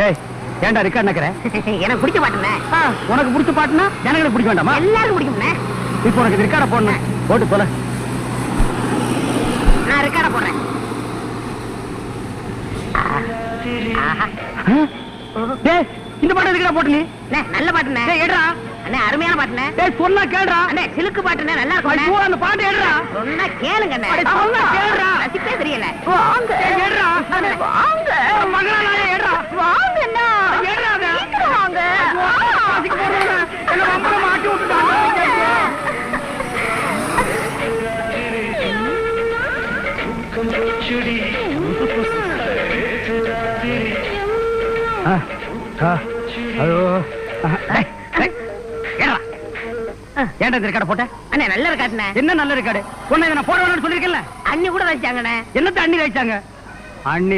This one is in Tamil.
ஏய் ஏன்டா ரெக்கார்ட் நக்கற? எனக்கு பிடிச்ச பாட்டுண்ணே. உனக்கு பிடிச்ச பாட்டுனா ஜனங்களுக்கு பிடிக்க வேண்டாமா? எல்லாரும் பிடிக்கும்ண்ணே. இப்போ உனக்கு ரெக்கார்ட போடணும். போட்டு போல. நான் ரெக்கார்ட போடுறேன். டேய் இந்த பாட்டு எதுக்குடா போட்டு நீ? நல்ல பாட்டுண்ணே. டேய் எடுடா. அண்ணே அருமையான பாட்டுண்ணே. டேய் சொன்னா கேளுடா. அண்ணே சிலுக்கு பாட்டுண்ணே நல்லா இருக்கும். ஐயோ அந்த பாட்டு எடுடா. சொன்னா கேளுங்க அண்ணே. அட சொன்னா கேளுடா. ரசிப்பே தெரியல. வாங்க எடுடா. அண்ணே வாங்க. மகளானே எடுடா. வாங்க அண்ணா. எடுடா அத. வாங்க. பாசிக்கு போறேன். என்ன வம்பல மாட்டி விட்டுட்டாங்க. கம்பச்சுடி. ஐயோ. ஏன்டா ரெக்கார்ட போட்ட? அண்ணே நல்ல ரெக்கார்ட்ண்ணே. என்ன நல்ல ரெக்கார்டு? உன்னை நான் போட வேணும்னு சொல்லிருக்கேன்ல. அண்ணி கூட வச்சாங்கண்ணே. என்னத்த அண்ணி வச்சாங்க? அண்ணி